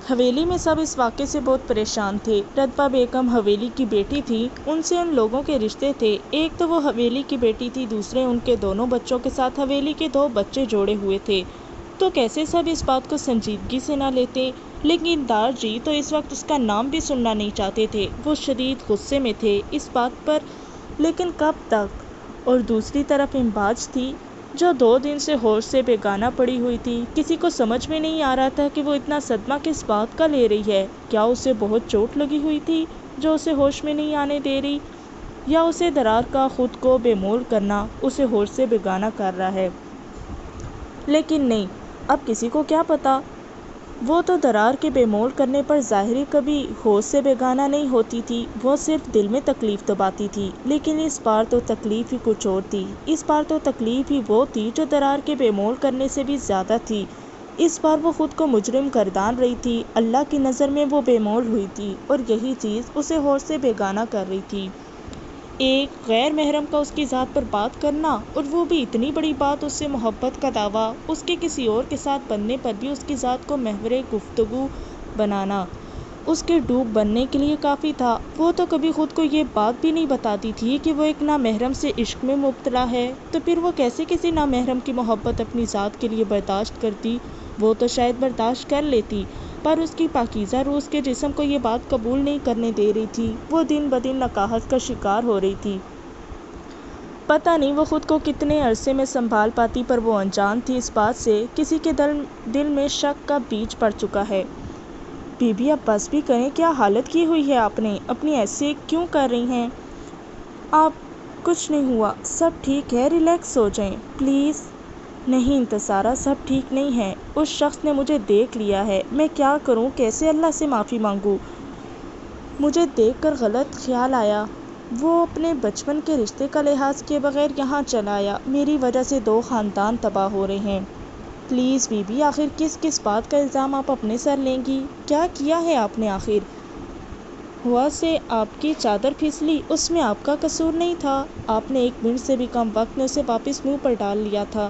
حویلی میں سب اس واقعے سے بہت پریشان تھے۔ رتبہ بیگم حویلی کی بیٹی تھی، ان سے ان لوگوں کے رشتے تھے۔ ایک تو وہ حویلی کی بیٹی تھی، دوسرے ان کے دونوں بچوں کے ساتھ حویلی کے 2 بچے جوڑے ہوئے تھے، تو کیسے سب اس بات کو سنجیدگی سے نہ لیتے۔ لیکن دار جی تو اس وقت اس کا نام بھی سننا نہیں چاہتے تھے، وہ شدید غصے میں تھے اس بات پر، لیکن کب تک؟ اور دوسری طرف امباج تھی جو 2 دن سے ہوش سے بیگانہ پڑی ہوئی تھی۔ کسی کو سمجھ میں نہیں آ رہا تھا کہ وہ اتنا صدمہ کس بات کا لے رہی ہے۔ کیا اسے بہت چوٹ لگی ہوئی تھی جو اسے ہوش میں نہیں آنے دے رہی، یا اسے درار کا خود کو بے مول کرنا اسے ہوش سے بیگانہ کر رہا ہے؟ لیکن نہیں، اب کسی کو کیا پتا۔ وہ تو درار کے بے مول کرنے پر ظاہری کبھی ہوش سے بیگانہ نہیں ہوتی تھی، وہ صرف دل میں تکلیف دباتی تھی۔ لیکن اس بار تو تکلیف ہی کچھ اور تھی۔ اس بار تو تکلیف ہی وہ تھی جو درار کے بے مول کرنے سے بھی زیادہ تھی۔ اس بار وہ خود کو مجرم گردان رہی تھی، اللہ کی نظر میں وہ بے مول ہوئی تھی، اور یہی چیز اسے ہوش سے بیگانہ کر رہی تھی۔ ایک غیر محرم کا اس کی ذات پر بات کرنا، اور وہ بھی اتنی بڑی بات، اس سے محبت کا دعویٰ، اس کے کسی اور کے ساتھ بننے پر بھی اس کی ذات کو محور گفتگو بنانا، اس کے ڈوب بننے کے لیے کافی تھا۔ وہ تو کبھی خود کو یہ بات بھی نہیں بتاتی تھی کہ وہ ایک نامحرم سے عشق میں مبتلا ہے، تو پھر وہ کیسے کسی نامحرم کی محبت اپنی ذات کے لیے برداشت کرتی؟ وہ تو شاید برداشت کر لیتی، پر اس کی پاکیزہ روح اس کے جسم کو یہ بات قبول نہیں کرنے دے رہی تھی۔ وہ دن بدن نکاہت کا شکار ہو رہی تھی۔ پتہ نہیں وہ خود کو کتنے عرصے میں سنبھال پاتی، پر وہ انجان تھی اس بات سے، کسی کے دل میں شک کا بیج پڑ چکا ہے۔ بی بی اب بس بھی کریں، کیا حالت کی ہوئی ہے آپ نے؟ اپنی ایسے کیوں کر رہی ہیں آپ؟ کچھ نہیں ہوا، سب ٹھیک ہے، ریلیکس ہو جائیں پلیز۔ نہیں انتصارہ، سب ٹھیک نہیں ہے، اس شخص نے مجھے دیکھ لیا ہے، میں کیا کروں، کیسے اللہ سے معافی مانگوں؟ مجھے دیکھ کر غلط خیال آیا، وہ اپنے بچپن کے رشتے کا لحاظ کیے بغیر یہاں چلا آیا، میری وجہ سے 2 خاندان تباہ ہو رہے ہیں۔ پلیز بی بی، آخر کس بات کا الزام آپ اپنے سر لیں گی؟ کیا کیا ہے آپ نے آخر؟ ہوا سے آپ کی چادر پھسلی، اس میں آپ کا قصور نہیں تھا، آپ نے 1 منٹ سے بھی کم وقت میں اسے واپس منہ پر ڈال لیا تھا،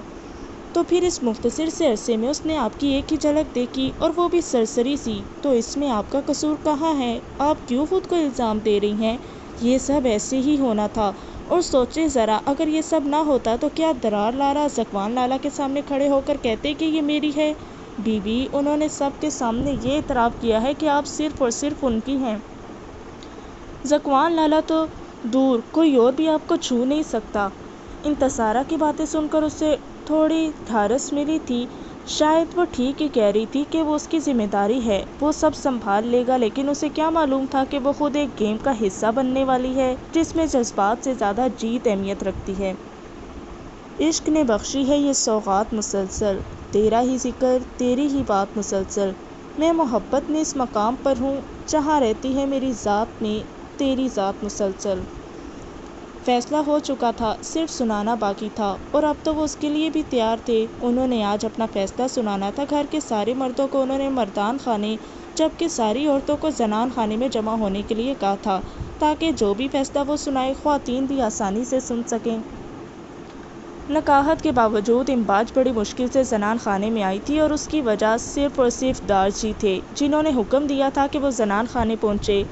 تو پھر اس مختصر سے عرصے میں اس نے آپ کی ایک ہی جھلک دیکھی، اور وہ بھی سرسری سی، تو اس میں آپ کا قصور کہاں ہے؟ آپ کیوں خود کو الزام دے رہی ہیں؟ یہ سب ایسے ہی ہونا تھا، اور سوچیں ذرا، اگر یہ سب نہ ہوتا تو کیا درار لالا ذکوان لالا کے سامنے کھڑے ہو کر کہتے کہ یہ میری ہے؟ بی بی، انہوں نے سب کے سامنے یہ اعتراف کیا ہے کہ آپ صرف اور صرف ان کی ہیں۔ ذکوان لالا تو دور، کوئی اور بھی آپ کو چھو نہیں سکتا۔ انتصارہ کی باتیں سن کر اسے تھوڑی ڈھارس ملی تھی، شاید وہ ٹھیک ہی کہہ رہی تھی کہ وہ اس کی ذمہ داری ہے، وہ سب سنبھال لے گا، لیکن اسے کیا معلوم تھا کہ وہ خود ایک گیم کا حصہ بننے والی ہے جس میں جذبات سے زیادہ جیت اہمیت رکھتی ہے۔ عشق نے بخشی ہے یہ سوغات مسلسل، تیرا ہی ذکر، تیری ہی بات مسلسل، میں محبت میں اس مقام پر ہوں جہاں رہتی ہے میری ذات میں تیری ذات مسلسل۔ فیصلہ ہو چکا تھا، صرف سنانا باقی تھا، اور اب تو وہ اس کے لیے بھی تیار تھے۔ انہوں نے آج اپنا فیصلہ سنانا تھا۔ گھر کے سارے مردوں کو انہوں نے مردان خانے، جبکہ ساری عورتوں کو زنان خانے میں جمع ہونے کے لیے کہا تھا، تاکہ جو بھی فیصلہ وہ سنائے خواتین بھی آسانی سے سن سکیں۔ نکاہت کے باوجود امباج بڑی مشکل سے زنان خانے میں آئی تھی، اور اس کی وجہ صرف اور صرف دار جی تھے، جنہوں نے حکم دیا تھا کہ وہ زنان خانے پہنچے۔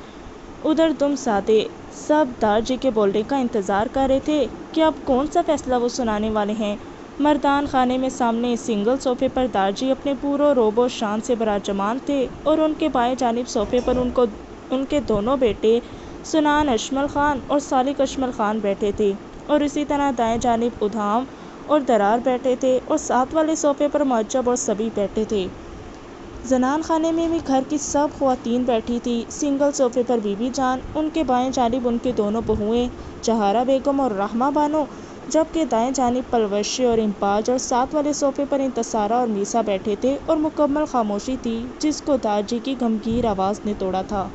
ادھر دم سادے سب دار جی کے بولنے کا انتظار کر رہے تھے کہ اب کون سا فیصلہ وہ سنانے والے ہیں۔ مردان خانے میں سامنے سنگل صوفے پر دار جی اپنے پورو روب و شان سے براجمان تھے، اور ان کے بائیں جانب صوفے پر ان کے دونوں بیٹے سنان اشمل خان اور سالک اشمل خان بیٹھے تھے، اور اسی طرح دائیں جانب ادھام اور درار بیٹھے تھے، اور ساتھ والے صوفے پر معجب اور صبی بیٹھے تھے۔ زنان خانے میں بھی گھر کی سب خواتین بیٹھی تھی۔ سنگل صوفے پر بی بی جان، ان کے بائیں جانب ان کی دونوں بہوئیں جہارا بیگم اور رحمہ بانو، جبکہ دائیں جانب پلوشے اور امباج، اور ساتھ والے صوفے پر انتصارہ اور میسا بیٹھے تھے، اور مکمل خاموشی تھی جس کو دار جی کی گمگیر آواز نے توڑا تھا۔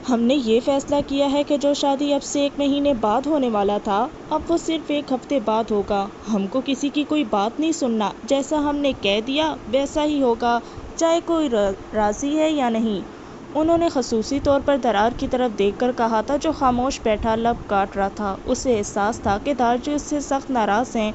ہم نے یہ فیصلہ کیا ہے کہ جو شادی اب سے 1 مہینے بعد ہونے والا تھا، اب وہ صرف 1 ہفتے بعد ہوگا۔ ہم کو کسی کی کوئی بات نہیں سننا، جیسا ہم نے کہہ دیا ویسا ہی ہوگا، چاہے کوئی راضی ہے یا نہیں۔ انہوں نے خصوصی طور پر درار کی طرف دیکھ کر کہا تھا، جو خاموش بیٹھا لب کاٹ رہا تھا۔ اسے احساس تھا کہ دار جی اس سے سخت ناراض ہیں۔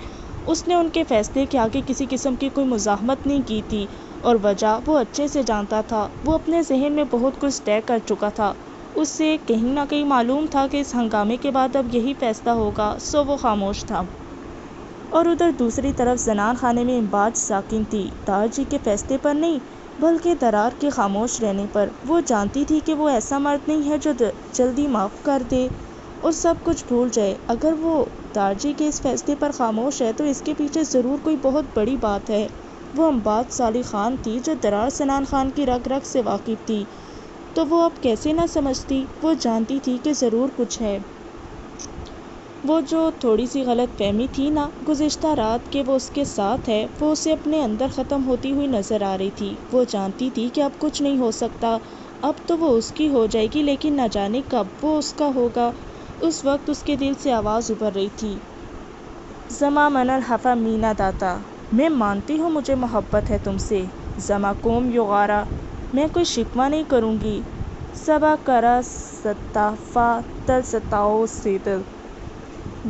اس نے ان کے فیصلے کے آگے کسی قسم کی کوئی مزاحمت نہیں کی تھی، اور وجہ وہ اچھے سے جانتا تھا۔ وہ اپنے ذہن میں بہت کچھ طے کر چکا تھا۔ اس سے کہیں نہ کہیں معلوم تھا کہ اس ہنگامے کے بعد اب یہی فیصلہ ہوگا، سو وہ خاموش تھا۔ اور ادھر دوسری طرف زنان خانے میں امباج ساکن تھی، دار جی کے فیصلے پر نہیں بلکہ درار کے خاموش رہنے پر۔ وہ جانتی تھی کہ وہ ایسا مرد نہیں ہے جو جلدی معاف کر دے اور سب کچھ بھول جائے۔ اگر وہ دار جی کے اس فیصلے پر خاموش ہے تو اس کے پیچھے ضرور کوئی بہت بڑی بات ہے۔ وہ امباج صالح خان تھی جو درار سنان خان کی رگ رگ سے واقف تھی، تو وہ اب کیسے نہ سمجھتی؟ وہ جانتی تھی کہ ضرور کچھ ہے۔ وہ جو تھوڑی سی غلط فہمی تھی نا گزشتہ رات کہ وہ اس کے ساتھ ہے، وہ اسے اپنے اندر ختم ہوتی ہوئی نظر آ رہی تھی۔ وہ جانتی تھی کہ اب کچھ نہیں ہو سکتا، اب تو وہ اس کی ہو جائے گی، لیکن نہ جانے کب وہ اس کا ہوگا۔ اس وقت اس کے دل سے آواز ابھر رہی تھی، زما من الحفا مینا داتا، میں مانتی ہوں مجھے محبت ہے تم سے، زما کوم یغارا، میں کوئی شکوہ نہیں کروں گی، سبا کرا ستافا تل ستاؤ سیدل،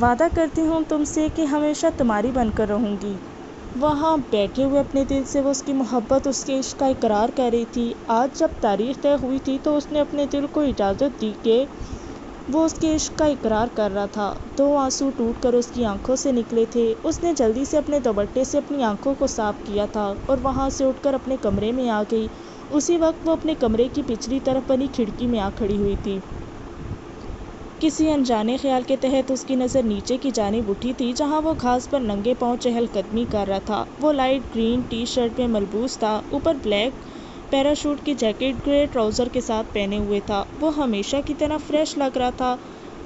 وعدہ کرتی ہوں تم سے کہ ہمیشہ تمہاری بن کر رہوں گی۔ وہاں بیٹھے ہوئے اپنے دل سے وہ اس کی محبت، اس کے عشق کا اقرار کر رہی تھی۔ آج جب تاریخ طے ہوئی تھی تو اس نے اپنے دل کو اجازت دی کہ وہ اس کے عشق کا اقرار کر رہا تھا۔ دو آنسو ٹوٹ کر اس کی آنکھوں سے نکلے تھے۔ اس نے جلدی سے اپنے دوپٹے سے اپنی آنکھوں کو صاف کیا تھا اور وہاں سے اٹھ کر اپنے کمرے میں آ گئی۔ اسی وقت وہ اپنے کمرے کی پچھلی طرف بنی کھڑکی میں آ کھڑی ہوئی تھی۔ کسی انجانے خیال کے تحت اس کی نظر نیچے کی جانب اٹھی تھی جہاں وہ گھاس پر ننگے پاؤں چہل قدمی کر رہا تھا۔ وہ لائٹ گرین ٹی شرٹ میں ملبوس تھا، اوپر بلیک پیراشوٹ کی جیکٹ گرے ٹراؤزر کے ساتھ پہنے ہوئے تھا۔ وہ ہمیشہ کی طرح فریش لگ رہا تھا۔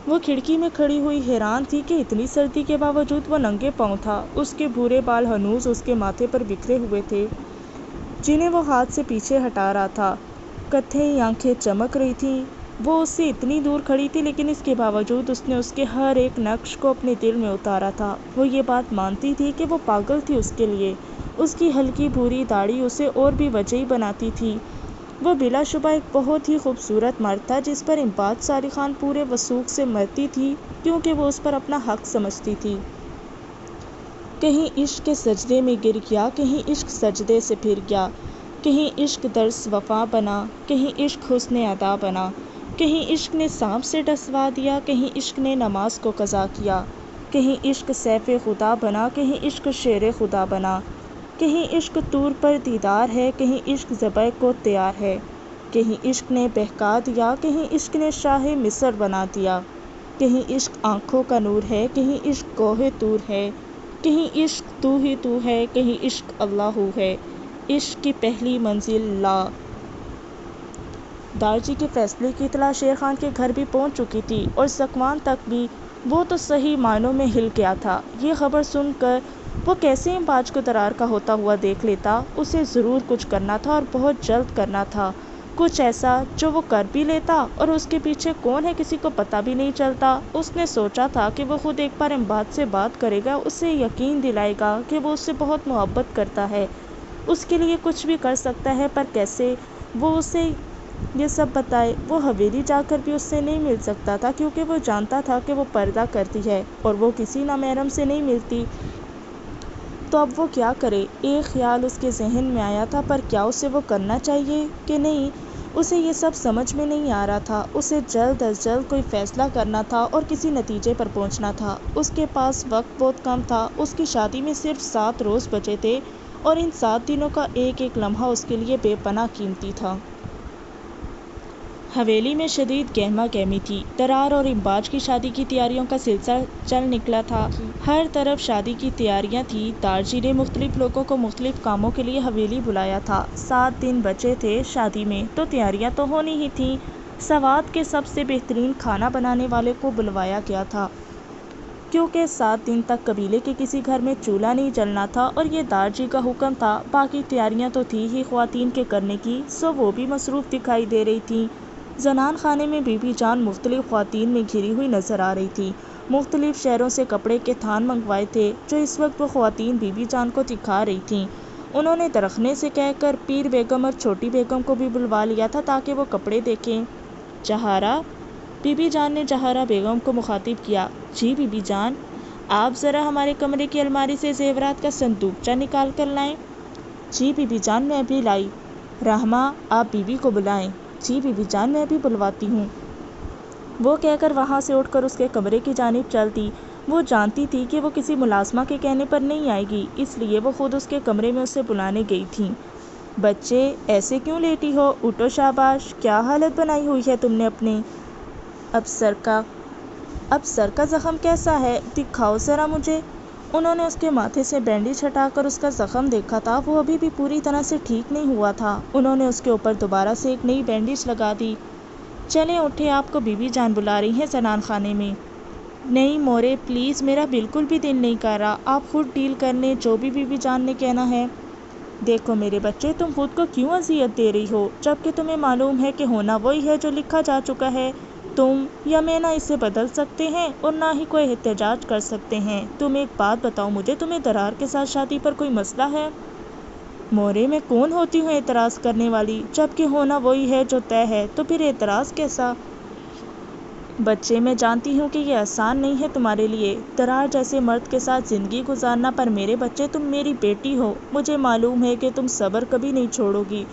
وہ کھڑکی میں کھڑی ہوئی حیران تھی کہ اتنی سردی کے باوجود وہ ننگے پاؤں تھا۔ اس کے بھورے بال ہنوز اس کے ماتھے پر بکھرے ہوئے تھے جنہیں وہ ہاتھ سے پیچھے ہٹا رہا تھا۔ کتھئی آنکھیں چمک رہی تھیں۔ وہ اس سے اتنی دور کھڑی تھی لیکن اس کے باوجود اس نے اس کے ہر ایک نقش کو اپنے دل میں اتارا تھا۔ وہ یہ بات مانتی تھی کہ وہ پاگل تھی اس کے لیے۔ اس کی ہلکی بھوری داڑھی اسے اور بھی وجہی بناتی تھی۔ وہ بلا شبہ ایک بہت ہی خوبصورت مرد تھا جس پر امباج صالح خان پورے وثوق سے مرتی تھی کیونکہ وہ اس پر اپنا حق سمجھتی تھی۔ کہیں عشق کے سجدے میں گر گیا، کہیں عشق سجدے سے پھر گیا، کہیں عشق درس وفا بنا، کہیں عشق حسن ادا بنا، کہیں عشق نے سانپ سے ڈسوا دیا، کہیں عشق نے نماز کو قضا کیا، کہیں عشق سیف خدا بنا، کہیں عشق شیر خدا بنا، کہیں عشق طور پر دیدار ہے، کہیں عشق ذبح کو تیار ہے، کہیں عشق نے بہکا دیا، کہیں عشق نے شاہ مصر بنا دیا، کہیں عشق آنکھوں کا نور ہے، کہیں عشق کوہ طور ہے، کہیں عشق تو ہی تو ہے، کہیں عشق اللہ ہے، عشق کی پہلی منزل لا۔ دار جی کے فیصلے کی اطلاع شیر خان کے گھر بھی پہنچ چکی تھی اور سکوان تک بھی۔ وہ تو صحیح معنوں میں ہل گیا تھا۔ یہ خبر سن کر وہ کیسے امباج کو درار کا ہوتا ہوا دیکھ لیتا؟ اسے ضرور کچھ کرنا تھا اور بہت جلد کرنا تھا، کچھ ایسا جو وہ کر بھی لیتا اور اس کے پیچھے کون ہے کسی کو پتہ بھی نہیں چلتا۔ اس نے سوچا تھا کہ وہ خود ایک بار امباج سے بات کرے گا، اسے یقین دلائے گا کہ وہ اس سے بہت محبت کرتا ہے، اس کے لیے کچھ بھی کر سکتا ہے، پر کیسے وہ اسے یہ سب بتائے؟ وہ حویلی جا کر بھی اس سے نہیں مل سکتا تھا کیونکہ وہ جانتا تھا کہ وہ پردہ کرتی ہے اور وہ کسی نامحرم سے نہیں ملتی۔ تو اب وہ کیا کرے؟ ایک خیال اس کے ذہن میں آیا تھا، پر کیا اسے وہ کرنا چاہیے کہ نہیں؟ اسے یہ سب سمجھ میں نہیں آ رہا تھا۔ اسے جلد از جلد کوئی فیصلہ کرنا تھا اور کسی نتیجے پر پہنچنا تھا۔ اس کے پاس وقت بہت کم تھا۔ اس کی شادی میں صرف 7 روز بچے تھے اور ان 7 دنوں کا ایک ایک لمحہ اس کے لیے بے پناہ قیمتی تھا۔ حویلی میں شدید گہما گہمی تھی۔ درار اور امباج کی شادی کی تیاریوں کا سلسلہ چل نکلا تھا۔ ہر طرف شادی کی تیاریاں تھیں۔ دار جی نے مختلف لوگوں کو مختلف کاموں کے لیے حویلی بلایا تھا۔ 7 دن بچے تھے شادی میں تو تیاریاں تو ہونی ہی تھیں۔ سوات کے سب سے بہترین کھانا بنانے والے کو بلوایا گیا تھا کیونکہ 7 دن تک قبیلے کے کسی گھر میں چولہا نہیں جلنا تھا اور یہ دار جی کا حکم تھا۔ باقی تیاریاں تو تھی ہی خواتین کے کرنے کی، سو وہ بھی مصروف دکھائی دے رہی تھیں۔ زنان خانے میں بی بی جان مختلف خواتین میں گھری ہوئی نظر آ رہی تھی۔ مختلف شہروں سے کپڑے کے تھان منگوائے تھے جو اس وقت وہ خواتین بی بی جان کو دکھا رہی تھیں۔ انہوں نے درخنے سے کہہ کر پیر بیگم اور چھوٹی بیگم کو بھی بلوا لیا تھا تاکہ وہ کپڑے دیکھیں۔ جہارا، بی بی جان نے جہارا بیگم کو مخاطب کیا، جی بی بی جان، آپ ذرا ہمارے کمرے کی الماری سے زیورات کا صندوقچہ نکال کر لائیں۔ جی بیوی جان میں ابھی لائی۔ رحمہ آپ بیوی کو بلائیں۔ جی بیوی جان میں ابھی بلواتی ہوں۔ وہ کہہ کر وہاں سے اٹھ کر اس کے کمرے کی جانب چل دی۔ وہ جانتی تھی کہ وہ کسی ملازمہ کے کہنے پر نہیں آئے گی، اس لیے وہ خود اس کے کمرے میں اسے بلانے گئی تھی۔ بچے ایسے کیوں لیٹی ہو؟ اٹھو شاباش، کیا حالت بنائی ہوئی ہے تم نے اپنی؟ اب سر کا زخم کیسا ہے؟ دکھاؤ ذرا مجھے۔ انہوں نے اس کے ماتھے سے بینڈیج ہٹا کر اس کا زخم دیکھا تھا، وہ ابھی بھی پوری طرح سے ٹھیک نہیں ہوا تھا۔ انہوں نے اس کے اوپر دوبارہ سے ایک نئی بینڈیج لگا دی۔ چلیں اٹھیں، آپ کو بیوی جان بلا رہی ہیں زنان خانے میں۔ نہیں مورے پلیز، میرا بالکل بھی دل نہیں کر رہا، آپ خود ڈیل کر لیں جو بھی بیوی جان نے کہنا ہے۔ دیکھو میرے بچے، تم خود کو کیوں اذیت دے رہی ہو جبکہ تمہیں معلوم ہے کہ ہونا وہی ہے جو لکھا جا چکا ہے۔ تم یا میں نہ اسے بدل سکتے ہیں اور نہ ہی کوئی احتجاج کر سکتے ہیں۔ تم ایک بات بتاؤ مجھے، تمہیں درار کے ساتھ شادی پر کوئی مسئلہ ہے؟ مورے میں کون ہوتی ہوں اعتراض کرنے والی؟ جبکہ ہونا وہی ہے جو طے ہے تو پھر اعتراض کیسا؟ بچے میں جانتی ہوں کہ یہ آسان نہیں ہے تمہارے لیے، درار جیسے مرد کے ساتھ زندگی گزارنا، پر میرے بچے تم میری بیٹی ہو، مجھے معلوم ہے کہ تم صبر کبھی نہیں چھوڑو گی۔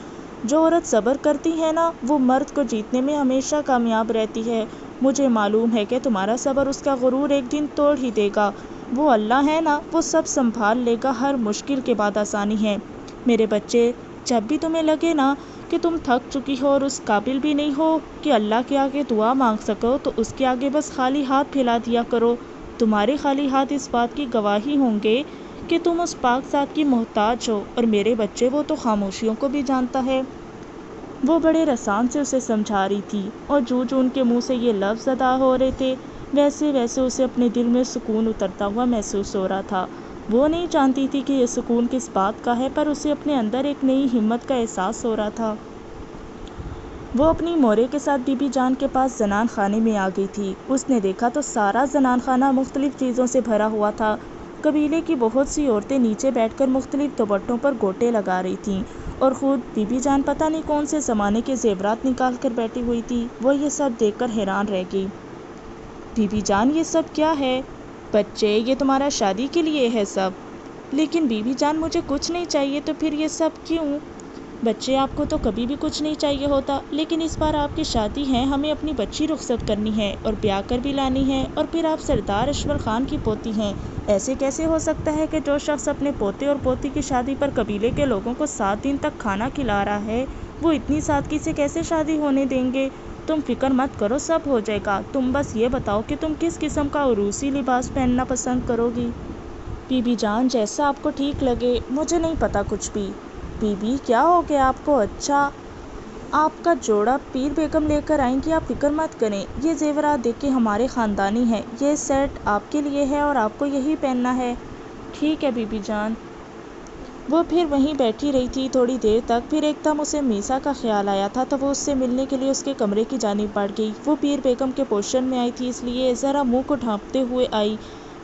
جو عورت صبر کرتی ہے نا، وہ مرد کو جیتنے میں ہمیشہ کامیاب رہتی ہے۔ مجھے معلوم ہے کہ تمہارا صبر اس کا غرور ایک دن توڑ ہی دے گا۔ وہ اللہ ہے نا، وہ سب سنبھال لے گا، ہر مشکل کے بعد آسانی ہے۔ میرے بچے، جب بھی تمہیں لگے نا کہ تم تھک چکی ہو اور اس قابل بھی نہیں ہو کہ اللہ کے آگے دعا مانگ سکو، تو اس کے آگے بس خالی ہاتھ پھیلا دیا کرو۔ تمہارے خالی ہاتھ اس بات کی گواہی ہوں گے کہ تم اس پاک ذات کی محتاج ہو، اور میرے بچے وہ تو خاموشیوں کو بھی جانتا ہے۔ وہ بڑے رسان سے اسے سمجھا رہی تھی، اور جو ان کے منہ سے یہ لفظ ادا ہو رہے تھے، ویسے ویسے اسے اپنے دل میں سکون اترتا ہوا محسوس ہو رہا تھا۔ وہ نہیں جانتی تھی کہ یہ سکون کس بات کا ہے، پر اسے اپنے اندر ایک نئی ہمت کا احساس ہو رہا تھا۔ وہ اپنی مورے کے ساتھ بی بی جان کے پاس زنان خانے میں آ گئی تھی۔ اس نے دیکھا تو سارا زنان خانہ مختلف چیزوں سے بھرا ہوا تھا۔ قبیلے کی بہت سی عورتیں نیچے بیٹھ کر مختلف دوپٹوں پر گوٹے لگا رہی تھیں، اور خود بی بی جان پتہ نہیں کون سے زمانے کے زیورات نکال کر بیٹھی ہوئی تھی۔ وہ یہ سب دیکھ کر حیران رہ گئی۔ بی بی جان یہ سب کیا ہے؟ بچے یہ تمہارا شادی کے لیے ہے سب۔ لیکن بی بی جان مجھے کچھ نہیں چاہیے، تو پھر یہ سب کیوں؟ بچے آپ کو تو کبھی بھی کچھ نہیں چاہیے ہوتا، لیکن اس بار آپ کی شادی ہے، ہمیں اپنی بچی رخصت کرنی ہے اور بیاہ کر بھی لانی ہے، اور پھر آپ سردار اشور خان کی پوتی ہیں۔ ایسے کیسے ہو سکتا ہے کہ جو شخص اپنے پوتے اور پوتی کی شادی پر قبیلے کے لوگوں کو 7 دن تک کھانا کھلا رہا ہے، وہ اتنی سادگی سے کیسے شادی ہونے دیں گے؟ تم فکر مت کرو، سب ہو جائے گا۔ تم بس یہ بتاؤ کہ تم کس قسم کا عروسی لباس پہننا پسند کرو گی؟ بی بی جان جیسا آپ کو ٹھیک لگے، مجھے نہیں پتا کچھ بھی۔ بی بی کیا ہو گیا آپ کو؟ اچھا، آپ کا جوڑا پیر بیگم لے کر آئیں گی، آپ فکر مت کریں۔ یہ زیورات دیکھ کے ہمارے خاندانی ہیں، یہ سیٹ آپ کے لیے ہے اور آپ کو یہی پہننا ہے۔ ٹھیک ہے بی بی جان۔ وہ پھر وہیں بیٹھی رہی تھی تھوڑی دیر تک، پھر ایک دم اسے میسا کا خیال آیا تھا، تو وہ اس سے ملنے کے لیے اس کے کمرے کی جانب بڑھ گئی۔ وہ پیر بیگم کے پوشن میں آئی تھی، اس لیے ذرا منہ کو ڈھانپتے ہوئے آئی۔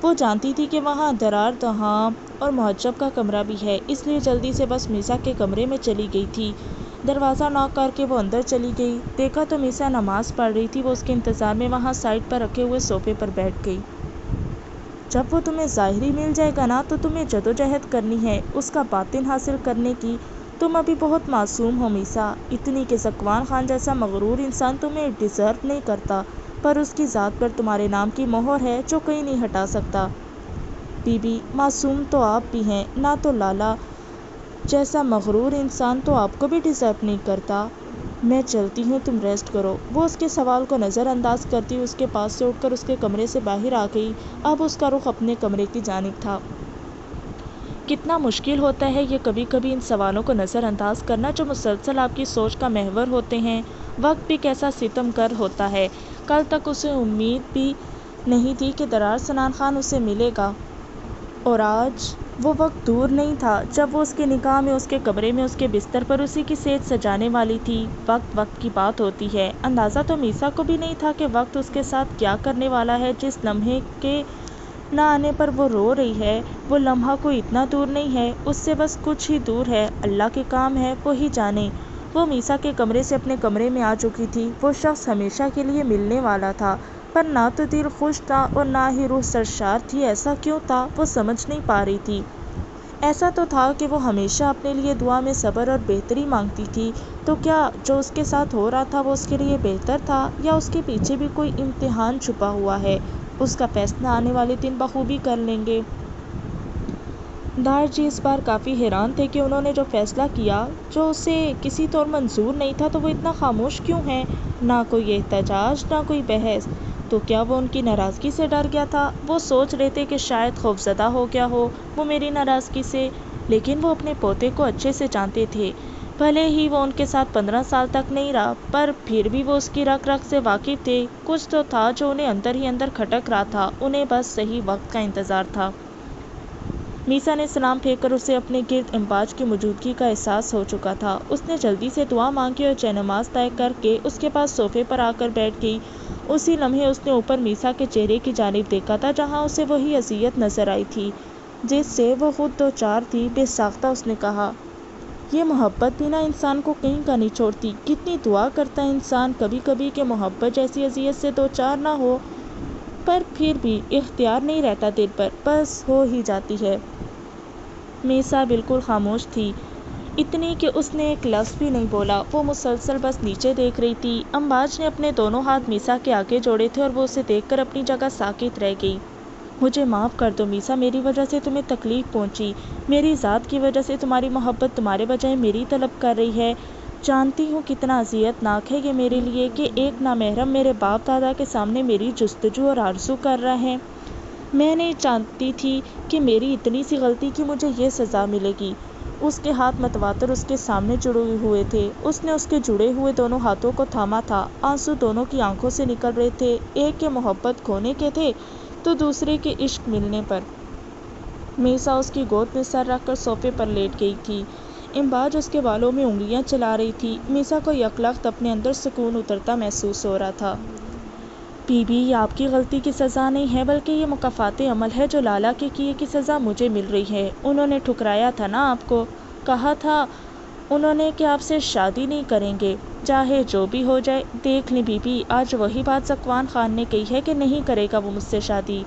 وہ جانتی تھی کہ وہاں درار دہاں اور محجب کا کمرہ بھی ہے، اس لیے جلدی سے بس میسا کے کمرے میں چلی گئی تھی۔ دروازہ ناک کر کے وہ اندر چلی گئی، دیکھا تو میسا نماز پڑھ رہی تھی۔ وہ اس کے انتظار میں وہاں سائڈ پر رکھے ہوئے صوفے پر بیٹھ گئی۔ جب وہ تمہیں ظاہری مل جائے گا نا، تو تمہیں جدوجہد کرنی ہے اس کا باطن حاصل کرنے کی۔ تم ابھی بہت معصوم ہو میسا، اتنی کہ ذکوان خان جیسا مغرور انسان تمہیں ڈیزرو نہیں کرتا، پر اس کی ذات پر تمہارے نام کی مہر ہے جو کوئی نہیں ہٹا سکتا۔ بی بی معصوم تو آپ بھی ہیں، نہ تو لالا جیسا مغرور انسان تو آپ کو بھی ڈیزرو نہیں کرتا۔ میں چلتی ہوں، تم ریسٹ کرو۔ وہ اس کے سوال کو نظر انداز کرتی ہوئی اس کے پاس سے اٹھ کر اس کے کمرے سے باہر آ گئی۔ اب اس کا رخ اپنے کمرے کی جانب تھا۔ کتنا مشکل ہوتا ہے یہ کبھی کبھی ان سوالوں کو نظر انداز کرنا جو مسلسل آپ کی سوچ کا محور ہوتے ہیں۔ وقت بھی کیسا ستم گر ہوتا ہے۔ کل تک اسے امید بھی نہیں تھی کہ درار سنان خان اسے ملے گا، اور آج وہ وقت دور نہیں تھا جب وہ اس کے نکاح میں اس کے کمرے میں اس کے بستر پر اسی کی صحت سجانے والی تھی۔ وقت کی بات ہوتی ہے۔ اندازہ تو میسا کو بھی نہیں تھا کہ وقت اس کے ساتھ کیا کرنے والا ہے۔ جس لمحے کے نہ آنے پر وہ رو رہی ہے، وہ لمحہ کوئی اتنا دور نہیں ہے، اس سے بس کچھ ہی دور ہے۔ اللہ کے کام ہے، وہی جانے۔ وہ میسا کے کمرے سے اپنے کمرے میں آ چکی تھی۔ وہ شخص ہمیشہ کے لیے ملنے والا تھا، پر نہ تو دل خوش تھا اور نہ ہی روح سرشار تھی۔ ایسا کیوں تھا وہ سمجھ نہیں پا رہی تھی۔ ایسا تو تھا کہ وہ ہمیشہ اپنے لیے دعا میں صبر اور بہتری مانگتی تھی، تو کیا جو اس کے ساتھ ہو رہا تھا وہ اس کے لیے بہتر تھا، یا اس کے پیچھے بھی کوئی امتحان چھپا ہوا ہے؟ اس کا فیصلہ آنے والے دن بخوبی کر لیں گے۔ دار جی اس بار کافی حیران تھے کہ انہوں نے جو فیصلہ کیا، جو اسے کسی طور منظور نہیں تھا، تو وہ اتنا خاموش کیوں ہے؟ نہ کوئی احتجاج، نہ کوئی بحث۔ تو کیا وہ ان کی ناراضگی سے ڈر گیا تھا؟ وہ سوچ رہے تھے کہ شاید خوفزدہ ہو گیا ہو وہ میری ناراضگی سے، لیکن وہ اپنے پوتے کو اچھے سے جانتے تھے۔ بھلے ہی وہ ان کے ساتھ 15 سال تک نہیں رہا، پر پھر بھی وہ اس کی رگ رگ سے واقف تھے۔ کچھ تو تھا جو انہیں اندر ہی اندر کھٹک رہا تھا، انہیں بس صحیح وقت کا انتظار تھا۔ میسا نے سلام پھینک کر اسے اپنے گرد امباج کی موجودگی کا احساس ہو چکا تھا۔ اس نے جلدی سے دعا مانگی اور جائے-نماز طے کر کے اس کے پاس صوفے پر آ کر بیٹھ گئی۔ اسی لمحے اس نے اوپر میسا کے چہرے کی جانب دیکھا تھا، جہاں اسے وہی اذیت نظر آئی تھی جس سے وہ خود دوچار تھی۔ بے ساختہ اس نے کہا، یہ محبت بھی نہ انسان کو کہیں کا نہیں چھوڑتی۔ کتنی دعا کرتا ہے انسان کبھی کبھی کہ محبت جیسی اذیت سے دوچار نہ ہو، پر پھر بھی اختیار نہیں رہتا دل پر، بس ہو ہی جاتی ہے۔ میسا بالکل خاموش تھی، اتنی کہ اس نے ایک لفظ بھی نہیں بولا۔ وہ مسلسل بس نیچے دیکھ رہی تھی۔ امباج نے اپنے دونوں ہاتھ میسا کے آگے جوڑے تھے اور وہ اسے دیکھ کر اپنی جگہ ساکت رہ گئی۔ مجھے معاف کر دو میسا، میری وجہ سے تمہیں تکلیف پہنچی، میری ذات کی وجہ سے تمہاری محبت تمہارے بجائے میری طلب کر رہی ہے۔ جانتی ہوں کتنا اذیت ناک ہے یہ میرے لیے کہ ایک نامحرم میرے باپ دادا کے سامنے میری جستجو اور آرزو کر رہا ہے۔ میں نہیں جانتی تھی کہ میری اتنی سی غلطی کی مجھے یہ سزا ملے گی۔ اس کے ہاتھ متواتر اس کے سامنے جڑے ہوئے تھے۔ اس نے اس کے جڑے ہوئے دونوں ہاتھوں کو تھاما تھا۔ آنسو دونوں کی آنکھوں سے نکل رہے تھے، ایک کے محبت کھونے کے تھے تو دوسرے کے عشق ملنے پر۔ میسا اس کی گود میں سر رکھ کر صوفے پر لیٹ گئی تھی۔ امباج اس کے بالوں میں انگلیاں چلا رہی تھی۔ میسا کو یکلخت اپنے اندر سکون اترتا محسوس ہو رہا تھا۔ بی بی، یہ آپ کی غلطی کی سزا نہیں ہے، بلکہ یہ مکافات عمل ہے جو لالا کے کیے کی سزا مجھے مل رہی ہے۔ انہوں نے ٹھکرایا تھا نا آپ کو، کہا تھا انہوں نے کہ آپ سے شادی نہیں کریں گے، چاہے جو بھی ہو جائے۔ دیکھ لیں بی بی، آج وہی بات ذکوان خان نے کہی ہے کہ نہیں کرے گا وہ مجھ سے شادی۔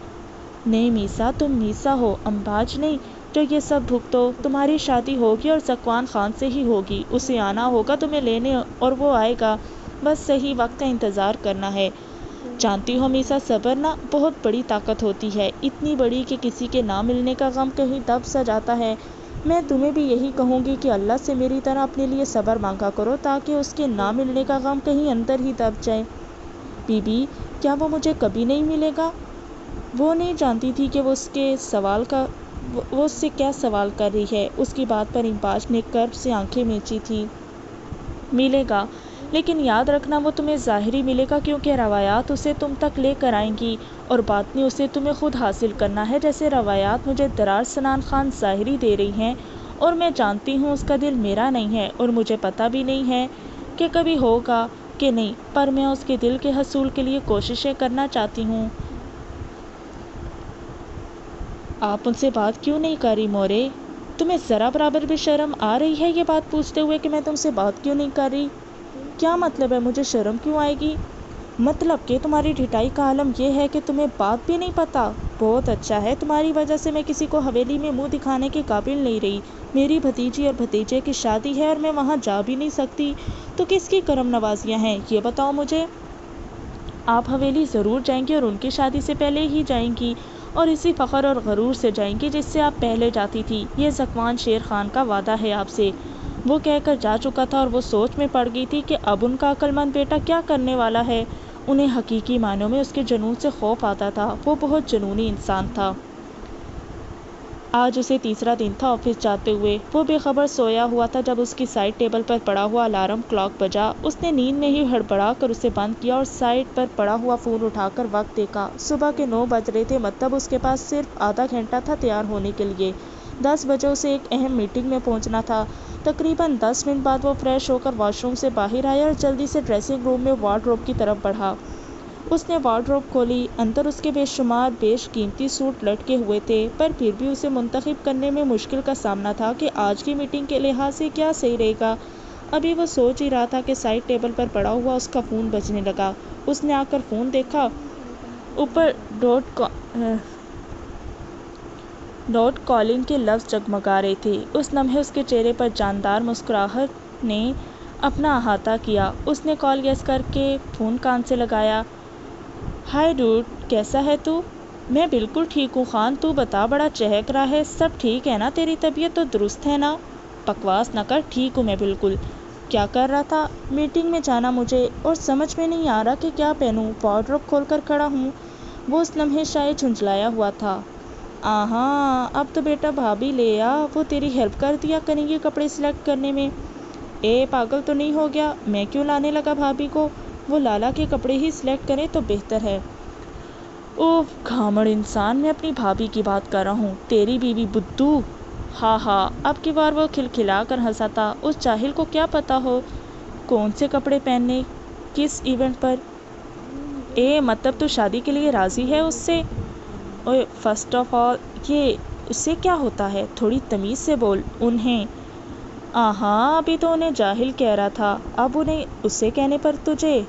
نہیں میسا، تم میسا ہو، امباج نہیں، جو یہ سب بھگتو۔ تمہاری شادی ہوگی اور ذکوان خان سے ہی ہوگی۔ اسے آنا ہوگا تمہیں لینے اور وہ آئے گا، بس صحیح وقت کا انتظار کرنا ہے۔ جانتی ہو میسا، صبر نہ بہت بڑی طاقت ہوتی ہے، اتنی بڑی کہ کسی کے نہ ملنے کا غم کہیں دب سا جاتا ہے۔ میں تمہیں بھی یہی کہوں گی کہ اللہ سے میری طرح اپنے لیے صبر مانگا کرو تاکہ اس کے نہ ملنے کا غم کہیں اندر ہی دب جائے۔ بی بی، کیا وہ مجھے کبھی نہیں ملے گا؟ وہ نہیں جانتی تھی کہ وہ اس سے کیا سوال کر رہی ہے۔ اس کی بات پر امباج نے کرب سے آنکھیں مینچی تھی۔ ملے گا، لیکن یاد رکھنا وہ تمہیں ظاہری ملے گا، کیونکہ روایات اسے تم تک لے کر آئیں گی، اور باطنی اسے تمہیں خود حاصل کرنا ہے۔ جیسے روایات مجھے درار سنان خان ظاہری دے رہی ہیں، اور میں جانتی ہوں اس کا دل میرا نہیں ہے، اور مجھے پتہ بھی نہیں ہے کہ کبھی ہوگا کہ نہیں، پر میں اس کے دل کے حصول کے لیے کوششیں کرنا چاہتی ہوں۔ آپ ان سے بات کیوں نہیں کر رہی مورے؟ تمہیں ذرا برابر بھی شرم آ رہی ہے یہ بات پوچھتے ہوئے کہ میں تم سے بات کیوں نہیں کر رہی؟ کیا مطلب ہے مجھے شرم کیوں آئے گی؟ مطلب کہ تمہاری ڈھٹائی کا عالم یہ ہے کہ تمہیں بات بھی نہیں پتہ۔ بہت اچھا ہے، تمہاری وجہ سے میں کسی کو حویلی میں منہ دکھانے کے قابل نہیں رہی۔ میری بھتیجی اور بھتیجے کی شادی ہے اور میں وہاں جا بھی نہیں سکتی، تو کس کی کرم نوازیاں ہیں یہ بتاؤ مجھے؟ آپ حویلی ضرور جائیں گی اور ان کی شادی سے پہلے ہی جائیں گی، اور اسی فخر اور غرور سے جائیں گی جس سے آپ پہلے جاتی تھی۔ یہ ذکوان شیر خان کا وعدہ ہے آپ سے، وہ کہہ کر جا چکا تھا، اور وہ سوچ میں پڑ گئی تھی کہ اب ان کا عقل مند بیٹا کیا کرنے والا ہے۔ انہیں حقیقی معنوں میں اس کے جنون سے خوف آتا تھا، وہ بہت جنونی انسان تھا۔ آج اسے تیسرا دن تھا آفس جاتے ہوئے۔ وہ بے خبر سویا ہوا تھا جب اس کی سائڈ ٹیبل پر پڑا ہوا الارم کلاک بجا۔ اس نے نیند میں ہی ہڑبڑا کر اسے بند کیا اور سائڈ پر پڑا ہوا فون اٹھا کر وقت دیکھا۔ صبح کے 9 بج رہے تھے، مطلب اس کے پاس صرف آدھا گھنٹہ تھا تیار ہونے کے لیے۔ 10 بجے اسے ایک اہم میٹنگ میں پہنچنا تھا۔ تقریباً 10 منٹ بعد وہ فریش ہو کر واش روم سے باہر آیا اور جلدی سے ڈریسنگ روم میں وارڈروب کی طرف بڑھا۔ اس نے وارڈروب کھولی، اندر اس کے بے شمار بیش قیمتی سوٹ لٹکے ہوئے تھے، پر پھر بھی اسے منتخب کرنے میں مشکل کا سامنا تھا کہ آج کی میٹنگ کے لحاظ سے کیا صحیح رہے گا۔ ابھی وہ سوچ ہی رہا تھا کہ سائڈ ٹیبل پر پڑا ہوا اس کا فون بجنے لگا۔ اس نے آ کر فون دیکھا۔ اوپر نوٹ کالنگ کے لفظ جگمگا رہے تھے۔ اس لمحے اس کے چہرے پر جاندار مسکراہٹ نے اپنا احاطہ کیا۔ اس نے کال گیس کر کے فون کان سے لگایا۔ ہائے ڈوڈ، کیسا ہے تو؟ میں بالکل ٹھیک ہوں خان، تو بتا، بڑا چہک رہا ہے۔ سب ٹھیک ہے نا؟ تیری طبیعت تو درست ہے نا؟ بکواس نہ کر، ٹھیک ہوں میں بالکل۔ کیا کر رہا تھا؟ میٹنگ میں جانا مجھے، اور سمجھ میں نہیں آ رہا کہ کیا پہنوں۔ وارڈروب کھول کر کھڑا ہوں۔ وہ اس لمحے شاید جھنجھلایا ہوا تھا۔ آہاں، اب تو بیٹا بھابھی لے آ، وہ تیری ہیلپ کر دیا کریں گی کپڑے سلیکٹ کرنے میں۔ اے پاگل تو نہیں ہو گیا؟ میں کیوں لانے لگا بھابھی کو؟ وہ لالا کے کپڑے ہی سلیکٹ کریں تو بہتر ہے۔ اوف گھامڑ انسان، میں اپنی بھابھی کی بات کر رہا ہوں، تیری بیوی بدھو۔ ہاں ہاں، اب کی بار وہ کھلکھلا کر ہنسا تھا۔ اس جاہل کو کیا پتا ہو کون سے کپڑے پہننے، کس ایونٹ پر۔ مطلب تو شادی کے لیے راضی ہے اس سے؟ اوے فرسٹ آف آل، یہ اس سے کیا ہوتا ہے؟ تھوڑی تمیز سے بول۔ انہیں؟ آہاں، ابھی تو انہیں جاہل کہہ رہا تھا، اب انہیں اسے کہنے پر تجھے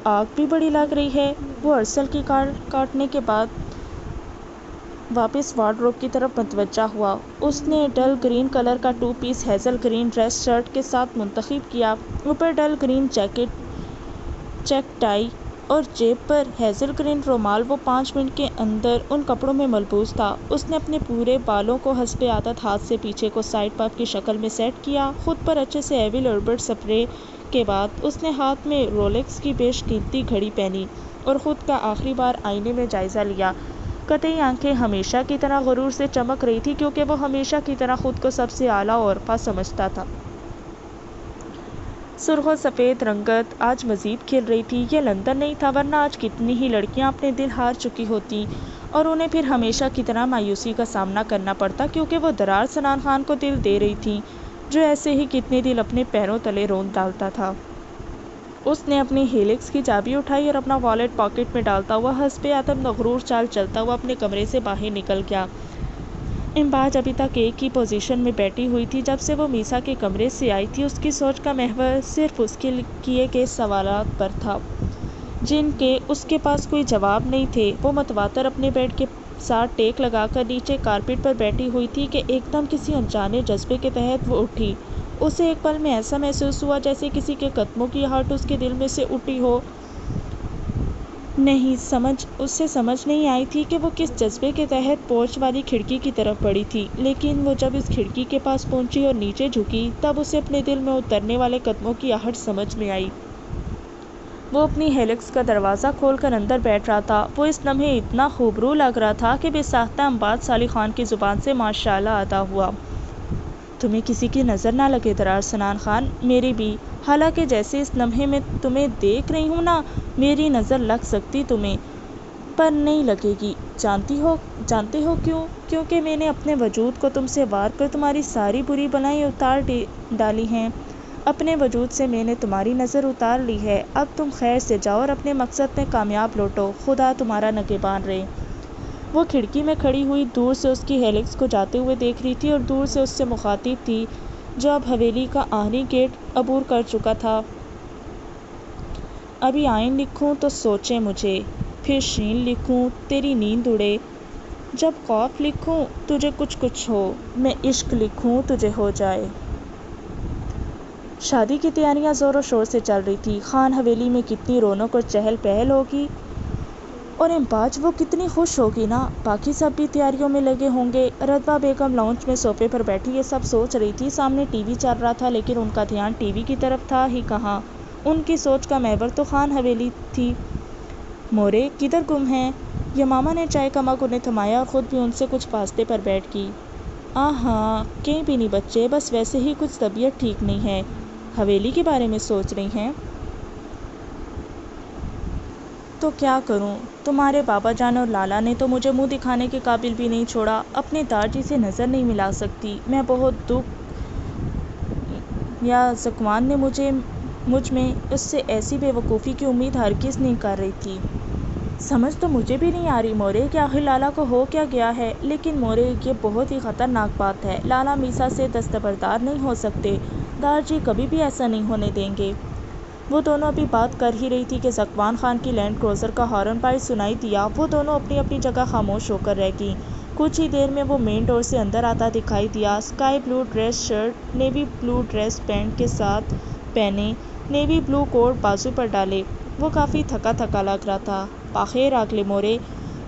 آگ بھی بڑی لگ رہی ہے۔ وہ ارسل کی کاٹنے کے بعد واپس وارڈروب کی طرف متوجہ ہوا۔ اس نے ڈل گرین کلر کا 2 piece hazel green dress shirt کے ساتھ منتخب کیا۔ اوپر ڈل گرین جیکٹ، چیک ٹائی اور جیب پر ہیزل گرین رومال۔ وہ 5 منٹ کے اندر ان کپڑوں میں ملبوس تھا۔ اس نے اپنے پورے بالوں کو حسب عادت ہاتھ سے پیچھے کو سائیڈ پاپ کی شکل میں سیٹ کیا۔ خود پر اچھے سے ایوی لربرٹ سپرے کے بعد اس نے ہاتھ میں رولیکس کی بیش قیمتی گھڑی پہنی اور خود کا آخری بار آئینے میں جائزہ لیا۔ قطعی آنکھیں ہمیشہ کی طرح غرور سے چمک رہی تھی، کیونکہ وہ ہمیشہ کی طرح خود کو سب سے اعلیٰ و ارفع سمجھتا تھا۔ سرخ و سفید رنگت آج مزید کھل رہی تھی۔ یہ لندن نہیں تھا، ورنہ آج کتنی ہی لڑکیاں اپنے دل ہار چکی ہوتیں اور انہیں پھر ہمیشہ کی طرح مایوسی کا سامنا کرنا پڑتا، کیونکہ وہ درار سنان خان کو دل دے رہی تھیں، جو ایسے ہی کتنے دل اپنے پیروں تلے روند ڈالتا تھا۔ اس نے اپنی ہیلکس کی چابی اٹھائی اور اپنا والیٹ پاکٹ میں ڈالتا ہوا حسب عادت مغرور چال چلتا ہوا اپنے کمرے سے باہر نکل گیا۔ امباج ابھی تک ایک ہی پوزیشن میں بیٹھی ہوئی تھی۔ جب سے وہ میسا کے کمرے سے آئی تھی، اس کی سوچ کا محور صرف اس کے کیے گئے سوالات پر تھا، جن کے اس کے پاس کوئی جواب نہیں تھے۔ وہ متواتر اپنے بیڈ کے ساتھ ٹیک لگا کر نیچے کارپیٹ پر بیٹھی ہوئی تھی کہ ایک دم کسی انجانے جذبے کے تحت وہ اٹھی۔ اسے ایک پل میں ایسا محسوس ہوا جیسے کسی کے قدموں کی آہٹ اس کے دل میں سے اٹھی ہو۔ اسے سمجھ نہیں آئی تھی کہ وہ کس جذبے کے تحت پورچ والی کھڑکی کی طرف بڑھی تھی، لیکن وہ جب اس کھڑکی کے پاس پہنچی اور نیچے جھکی، تب اسے اپنے دل میں اترنے والے قدموں کی آہٹ سمجھ میں آئی۔ وہ اپنی ہیلکس کا دروازہ کھول کر اندر بیٹھ رہا تھا۔ وہ اس لمحے اتنا خوبرو لگ رہا تھا کہ بے ساختہ امباج صالح خان کی زبان سے ماشاءاللہ ادا ہوا۔ تمہیں کسی کی نظر نہ لگے درار سنان خان، میری بھی۔ حالانکہ جیسے اس لمحے میں تمہیں دیکھ رہی ہوں نا، میری نظر لگ سکتی تمہیں، پر نہیں لگے گی۔ جانتے ہو کیوں؟ کیونکہ میں نے اپنے وجود کو تم سے وار کر تمہاری ساری بری بلائیں اتار ڈالی ہیں۔ اپنے وجود سے میں نے تمہاری نظر اتار لی ہے۔ اب تم خیر سے جاؤ اور اپنے مقصد میں کامیاب لوٹو۔ خدا تمہارا نگہبان رہے۔ وہ کھڑکی میں کھڑی ہوئی دور سے اس کی ہیلکس کو جاتے ہوئے دیکھ رہی تھی اور دور سے اس سے مخاطب تھی، جو اب حویلی کا آخری گیٹ عبور کر چکا تھا۔ ابھی عین لکھوں تو سوچیں مجھے، پھر شین لکھوں تیری نیند اڑے، جب خوف لکھوں تجھے کچھ ہو، میں عشق لکھوں تجھے ہو جائے۔ شادی کی تیاریاں زور و شور سے چل رہی تھی۔ خان حویلی میں کتنی رونق اور چہل پہل ہوگی، اور امباج وہ کتنی خوش ہوگی نا۔ باقی سب بھی تیاریوں میں لگے ہوں گے۔ رتبہ بیگم لاؤنج میں صوفے پر بیٹھی یہ سب سوچ رہی تھی۔ سامنے ٹی وی چل رہا تھا، لیکن ان کا دھیان ٹی وی کی طرف تھا ہی کہاں، ان کی سوچ کا محور تو خان حویلی تھی۔ مورے کدھر گم ہیں؟ یمامہ نے چائے کا مگ انہیں تھمایا اور خود بھی ان سے کچھ فاصلے پر بیٹھ گئی۔ ہاں، کہیں بھی نہیں بچے، بس ویسے ہی کچھ طبیعت ٹھیک نہیں ہے۔ حویلی کے بارے میں سوچ رہی ہیں؟ تو کیا کروں؟ تمہارے بابا جان اور لالا نے تو مجھے منہ دکھانے کے قابل بھی نہیں چھوڑا۔ اپنے دارجی سے نظر نہیں ملا سکتی میں، بہت دکھ یا زکوان نے مجھ میں اس سے ایسی بے وقوفی کی امید ہرگز نہیں کر رہی تھی۔ سمجھ تو مجھے بھی نہیں آ رہی مورے کہ آخر لالا کو ہو کیا گیا ہے۔ لیکن مورے یہ بہت ہی خطرناک بات ہے۔ لالا میسا سے دستبردار نہیں ہو سکتے، دارجی کبھی بھی ایسا نہیں ہونے دیں گے۔ وہ دونوں ابھی بات کر ہی رہی تھی کہ زکوان خان کی لینڈ کروزر کا ہارن بائی سنائی دیا۔ وہ دونوں اپنی اپنی جگہ خاموش ہو کر رہ گئیں۔ کچھ ہی دیر میں وہ مین ڈور سے اندر آتا دکھائی دیا، sky blue dress shirt, navy blue dress pant کے ساتھ پہنے، نیوی بلو کوٹ بازو پر ڈالے۔ وہ کافی تھکا تھکا لگ رہا تھا۔ بخیر آقلے مورے،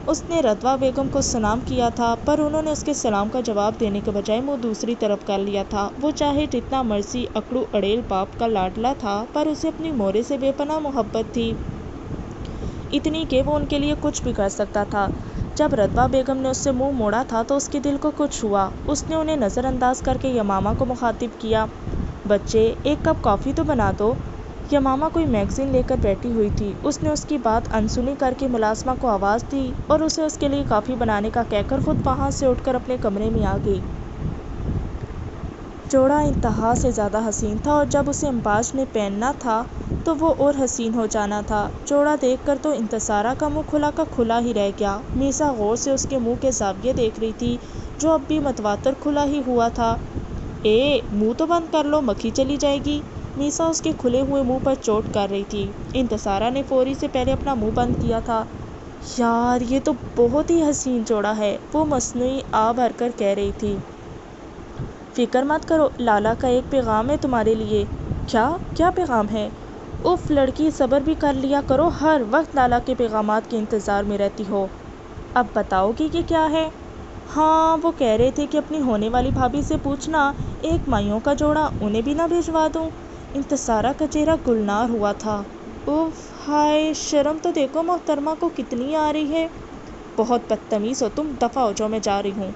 اس نے رتبہ بیگم کو سلام کیا تھا، پر انہوں نے اس کے سلام کا جواب دینے کے بجائے منہ دوسری طرف کر لیا تھا۔ وہ چاہے جتنا مرضی اکڑو اڑیل باپ کا لاڈلا تھا، پر اسے اپنی مورے سے بے پناہ محبت تھی، اتنی کہ وہ ان کے لیے کچھ بھی کر سکتا تھا۔ جب رتبہ بیگم نے اس سے منہ موڑا تھا تو اس کے دل کو کچھ ہوا۔ اس نے انہیں نظر انداز کر کے یمامہ کو مخاطب کیا، بچے ایک کپ کافی تو بنا دو۔ یمامہ کوئی میگزین لے کر بیٹھی ہوئی تھی۔ اس نے اس کی بات انسنی کر کے ملازمہ کو آواز دی اور اسے اس کے لیے کافی بنانے کا کہہ کر خود وہاں سے اٹھ کر اپنے کمرے میں آ گئی۔ جوڑا انتہا سے زیادہ حسین تھا اور جب اسے امباج نے پہننا تھا تو وہ اور حسین ہو جانا تھا۔ جوڑا دیکھ کر تو انتصارہ کا منہ کھلا کا کھلا ہی رہ گیا۔ میسا غور سے اس کے منہ کے زاویے دیکھ رہی تھی جو اب بھی متواتر کھلا ہی ہوا تھا۔ منہ تو بند کر لو، مکھی چلی جائے گی۔ میسا اس کے کھلے ہوئے منہ پر چوٹ کر رہی تھی۔ انتصارہ نے فوری سے پہلے اپنا منہ بند کیا تھا۔ یار یہ تو بہت ہی حسین جوڑا ہے، وہ مصنوعی آ بھر کر کہہ رہی تھی۔ فکر مت کرو، لالا کا ایک پیغام ہے تمہارے لیے۔ کیا پیغام ہے؟ اف لڑکی، صبر بھی کر لیا کرو، ہر وقت لالا کے پیغامات کے انتظار میں رہتی ہو۔ اب بتاؤ گی کہ کیا ہے؟ ہاں، وہ کہہ رہے تھے کہ اپنی ہونے والی بھابھی سے پوچھنا ایک مائیوں کا جوڑا انہیں بھی نہ بھجوا دوں۔ انتصارہ کا چہرہ گلنار ہوا تھا۔ اف، ہائے، شرم تو دیکھو محترمہ کو کتنی آ رہی ہے۔ بہت بدتمیز ہو تم، دفع ہو جاؤ، میں جا رہی ہوں۔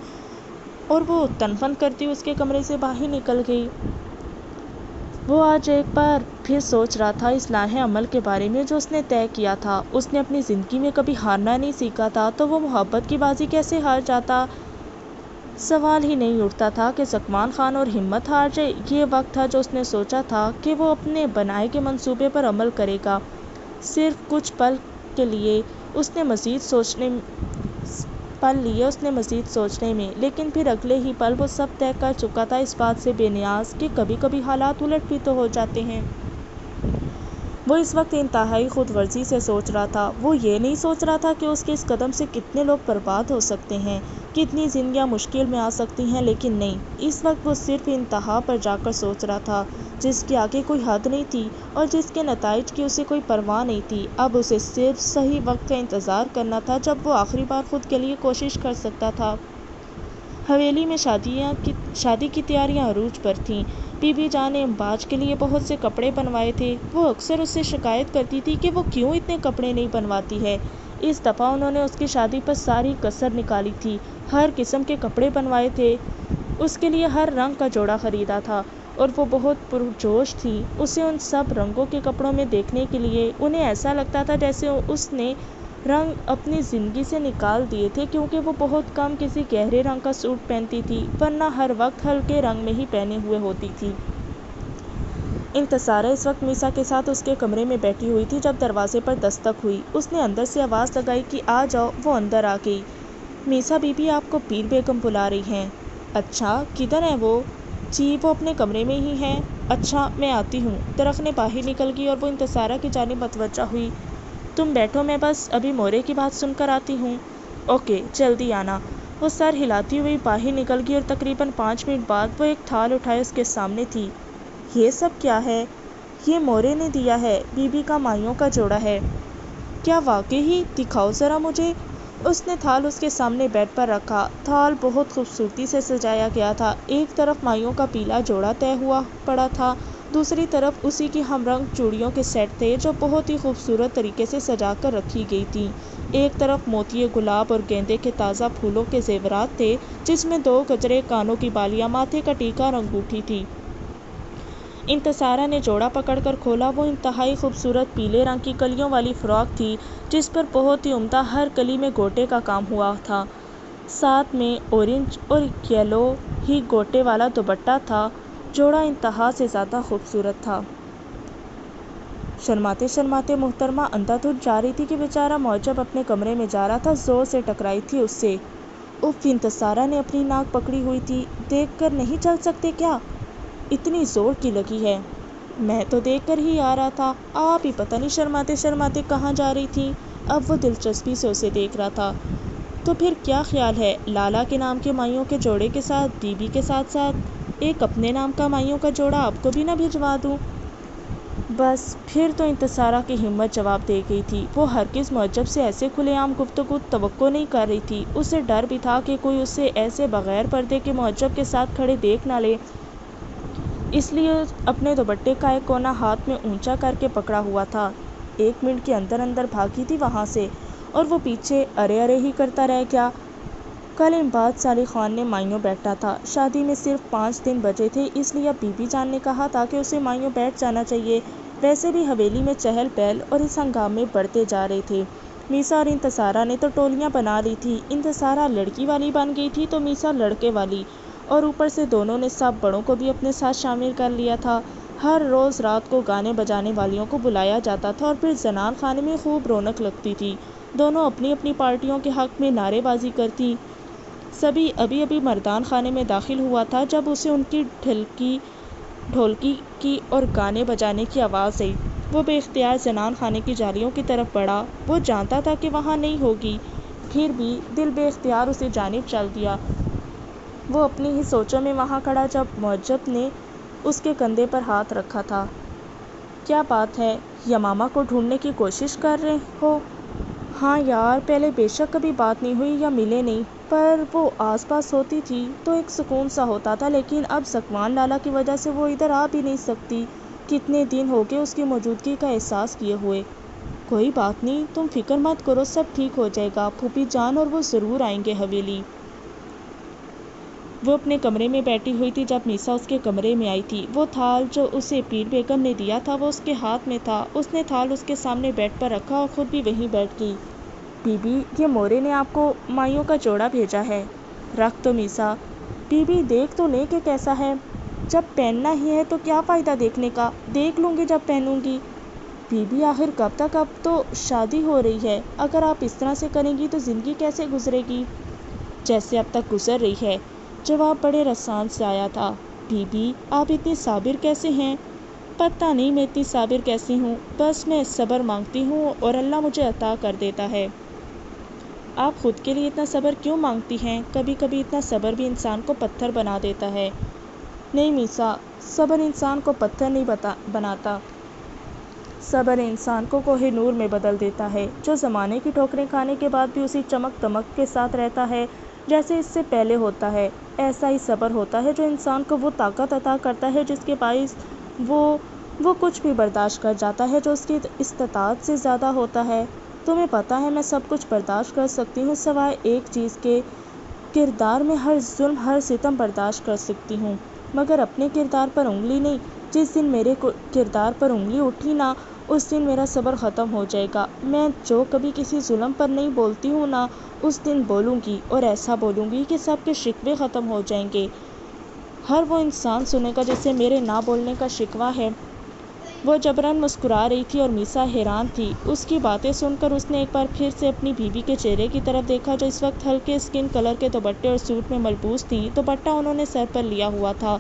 اور وہ تنفن کرتی اس کے کمرے سے باہر نکل گئی۔ وہ آج ایک بار پھر سوچ رہا تھا اس لائحہ عمل کے بارے میں جو اس نے طے کیا تھا۔ اس نے اپنی زندگی میں کبھی ہارنا نہیں سیکھا تھا تو وہ محبت کی بازی کیسے ہار جاتا؟ سوال ہی نہیں اٹھتا تھا کہ ذکوان خان اور ہمت ہار جائے۔ یہ وقت تھا جو اس نے سوچا تھا کہ وہ اپنے بنائے کے منصوبے پر عمل کرے گا۔ صرف کچھ پل لیے اس نے مزید سوچنے میں، لیکن پھر اگلے ہی پل وہ سب طے کر چکا تھا، اس بات سے بے نیاز کہ کبھی کبھی حالات الٹ بھی تو ہو جاتے ہیں۔ وہ اس وقت انتہائی خود ورزی سے سوچ رہا تھا۔ وہ یہ نہیں سوچ رہا تھا کہ اس کے اس قدم سے کتنے لوگ برباد ہو سکتے ہیں، کتنی زندگیاں مشکل میں آ سکتی ہیں، لیکن نہیں، اس وقت وہ صرف انتہا پر جا کر سوچ رہا تھا جس کے آگے کوئی حد نہیں تھی اور جس کے نتائج کی اسے کوئی پرواہ نہیں تھی۔ اب اسے صرف صحیح وقت کا انتظار کرنا تھا جب وہ آخری بار خود کے لیے کوشش کر سکتا تھا۔ حویلی میں شادی کی تیاریاں عروج پر تھیں۔ بی بی جان نے امباج کے لیے بہت سے کپڑے بنوائے تھے۔ وہ اکثر اس سے شکایت کرتی تھی کہ وہ کیوں اتنے کپڑے نہیں بنواتی ہے۔ اس دفعہ انہوں نے اس کی شادی پر ساری کسر نکالی تھی، ہر قسم کے کپڑے بنوائے تھے، اس کے لیے ہر رنگ کا جوڑا خریدا تھا اور وہ بہت پرجوش تھی اسے ان سب رنگوں کے کپڑوں میں دیکھنے کے لیے۔ انہیں ایسا لگتا تھا جیسے اس نے رنگ اپنی زندگی سے نکال دیے تھے، کیونکہ وہ بہت کم کسی گہرے رنگ کا سوٹ پہنتی تھی، ورنہ ہر وقت ہلکے رنگ میں ہی پہنے ہوئے ہوتی تھی۔ انتصارہ اس وقت میسا کے ساتھ اس کے کمرے میں بیٹھی ہوئی تھی جب دروازے پر دستک ہوئی۔ اس نے اندر سے آواز لگائی کہ آ جاؤ۔ وہ اندر آ گئی۔ میسا بی بی، آپ کو پیر بیگم بلا رہی ہیں۔ اچھا، کدھر ہیں وہ؟ جی، وہ اپنے کمرے میں ہی ہیں۔ اچھا، میں آتی ہوں۔ درخنے باہر نکل گئی اور وہ انتصارہ کی جانب متوجہ ہوئی۔ تم بیٹھو، میں بس ابھی مورے کی بات سن کر آتی ہوں۔ اوکے، جلدی آنا۔ وہ سر ہلاتی ہوئی باہر نکل گئی اور تقریباً 5 منٹ بعد وہ ایک تھال اٹھائے اس کے سامنے تھی۔ یہ سب کیا ہے؟ یہ مورے نے دیا ہے، بی بی کا مائیوں کا جوڑا ہے۔ کیا واقعی؟ دکھاؤ ذرا مجھے۔ اس نے تھال اس کے سامنے بیڈ پر رکھا۔ تھال بہت خوبصورتی سے سجایا گیا تھا۔ ایک طرف مائیوں کا پیلا جوڑا طے ہوا پڑا تھا، دوسری طرف اسی کی ہم رنگ چوڑیوں کے سیٹ تھے جو بہت ہی خوبصورت طریقے سے سجا کر رکھی گئی تھیں۔ ایک طرف موتیے گلاب اور گیندے کے تازہ پھولوں کے زیورات تھے، جس میں 2 گجرے، کانوں کی بالیاں، ماتھے کا ٹیکا اور انگوٹھی تھی۔ انتصارہ نے جوڑا پکڑ کر کھولا۔ وہ انتہائی خوبصورت پیلے رنگ کی کلیوں والی فراک تھی جس پر بہت ہی عمدہ ہر کلی میں گوٹے کا کام ہوا تھا، ساتھ میں اورنج اور یلو ہی گوٹے والا دوپٹہ تھا۔ جوڑا انتہا سے زیادہ خوبصورت تھا۔ شرماتے شرماتے محترمہ اندھا دھند جا رہی تھی کہ بیچارہ معجب اپنے کمرے میں جا رہا تھا، زور سے ٹکرائی تھی اس سے۔ اف، انتصارہ نے اپنی ناک پکڑی ہوئی تھی۔ دیکھ کر نہیں چل سکتے کیا؟ اتنی زور کی لگی ہے؟ میں تو دیکھ کر ہی آ رہا تھا، آپ ہی پتہ نہیں شرماتے شرماتے کہاں جا رہی تھی۔ اب وہ دلچسپی سے اسے دیکھ رہا تھا۔ تو پھر کیا خیال ہے لالا کے نام کے مائیوں کے جوڑے کے ساتھ بی بی کے ساتھ ساتھ ایک اپنے نام کا مائیوں کا جوڑا آپ کو بھی نہ بھجوا دوں؟ بس پھر تو انتصارہ کی ہمت جواب دے گئی تھی۔ وہ ہرگز معجب سے ایسے کھلے عام گفتگو توقع نہیں کر رہی تھی۔ اسے ڈر بھی تھا کہ کوئی اسے ایسے بغیر پردے کے معجب کے ساتھ کھڑے دیکھ نہ لے، اس لیے اپنے دوپٹے کا ایک کونا ہاتھ میں اونچا کر کے پکڑا ہوا تھا۔ 1 منٹ کے اندر اندر بھاگی تھی وہاں سے، اور وہ پیچھے ارے ارے ہی کرتا رہ گیا۔ کل امباد صالح خان نے مائیوں بیٹھنا تھا۔ شادی میں صرف 5 دن بچے تھے، اس لیے اب بی بی جان نے کہا تھا کہ اسے مائیوں بیٹھ جانا چاہیے۔ ویسے بھی حویلی میں چہل پہل اور اس ہنگامے بڑھتے جا رہے تھے۔ میسا اور انتصارہ نے تو ٹولیاں بنا لی تھی۔ انتصارہ لڑکی والی بن گئی تھی تو میسا لڑکے والی، اور اوپر سے دونوں نے سب بڑوں کو بھی اپنے ساتھ شامل کر لیا تھا۔ ہر روز رات کو گانے بجانے والیوں کو بلایا جاتا تھا اور پھر زنان خانے میں خوب رونق لگتی تھی۔ دونوں اپنی اپنی پارٹیوں کے حق میں نعرے بازی کرتی۔ سبھی ابھی ابھی مردان خانے میں داخل ہوا تھا جب اسے ان کی ڈھولکی کی اور گانے بجانے کی آواز آئی۔ وہ بے اختیار زنان خانے کی جالیوں کی طرف بڑھا۔ وہ جانتا تھا کہ وہاں نہیں ہوگی، پھر بھی دل بے اختیار اسے جانب چل دیا۔ وہ اپنی ہی سوچوں میں وہاں کھڑا جب معجب نے اس کے کندھے پر ہاتھ رکھا تھا۔ کیا بات ہے، یمامہ کو ڈھونڈنے کی کوشش کر رہے ہو؟ ہاں یار، پہلے بے شک کبھی بات نہیں ہوئی یا ملے نہیں، پر وہ آس پاس ہوتی تھی تو ایک سکون سا ہوتا تھا، لیکن اب ذکوان لالا کی وجہ سے وہ ادھر آ بھی نہیں سکتی۔ کتنے دن ہو گئے اس کی موجودگی کا احساس کیے ہوئے۔ کوئی بات نہیں، تم فکر مت کرو، سب ٹھیک ہو جائے گا۔ پھوپھی جان اور وہ ضرور آئیں گے حویلی۔ وہ اپنے کمرے میں بیٹھی ہوئی تھی جب میسا اس کے کمرے میں آئی تھی۔ وہ تھال جو اسے پیر بیگم نے دیا تھا وہ اس کے ہاتھ میں تھا۔ اس نے تھال اس کے سامنے بیڈ پر رکھا اور خود بھی وہیں بیٹھ گئی۔ بی بی، یہ مورے نے آپ کو مائیوں کا جوڑا بھیجا ہے۔ رکھ دو میسا۔ بی بی دیکھ تو لے کہ کیسا ہے۔ جب پہننا ہی ہے تو کیا فائدہ دیکھنے کا، دیکھ لوں گی جب پہنوں گی۔ بی بی آخر کب تک، اب تو شادی ہو رہی ہے، اگر آپ اس طرح سے کریں گی تو زندگی کیسے گزرے گی؟ جیسے اب تک گزر رہی ہے۔ جواب بڑے رسان سے آیا تھا۔ بی بی آپ اتنی صابر کیسے ہیں؟ پتہ نہیں میں اتنی صابر کیسی ہوں، بس میں صبر مانگتی ہوں اور اللہ مجھے عطا کر دیتا ہے۔ آپ خود کے لیے اتنا صبر کیوں مانگتی ہیں؟ کبھی کبھی اتنا صبر بھی انسان کو پتھر بنا دیتا ہے۔ نہیں میسا، صبر انسان کو پتھر نہیں بناتا، صبر انسان کو کوہ نور میں بدل دیتا ہے، جو زمانے کی ٹھوکریں کھانے کے بعد بھی اسی چمک دمک کے ساتھ رہتا ہے جیسے اس سے پہلے ہوتا ہے۔ ایسا ہی صبر ہوتا ہے جو انسان کو وہ طاقت عطا کرتا ہے جس کے باعث وہ کچھ بھی برداشت کر جاتا ہے جو اس کی استطاعت سے زیادہ ہوتا ہے۔ تمہیں پتہ ہے میں سب کچھ برداشت کر سکتی ہوں سوائے ایک چیز کے، کردار میں ہر ظلم ہر ستم برداشت کر سکتی ہوں، مگر اپنے کردار پر انگلی نہیں۔ جس دن میرے کردار پر انگلی اٹھی نا، اس دن میرا صبر ختم ہو جائے گا۔ میں جو کبھی کسی ظلم پر نہیں بولتی ہوں نا، اس دن بولوں گی، اور ایسا بولوں گی کہ سب کے شکوے ختم ہو جائیں گے۔ ہر وہ انسان سنے گا جسے میرے نہ بولنے کا شکوہ ہے۔ وہ جبراً مسکرا رہی تھی اور میسا حیران تھی۔ اس کی باتیں سن کر اس نے ایک بار پھر سے اپنی بیوی کے چہرے کی طرف دیکھا جو اس وقت ہلکے اسکن کلر کے دوپٹے اور سوٹ میں ملبوس تھیں۔ دوپٹہ انہوں نے سر پر لیا ہوا تھا۔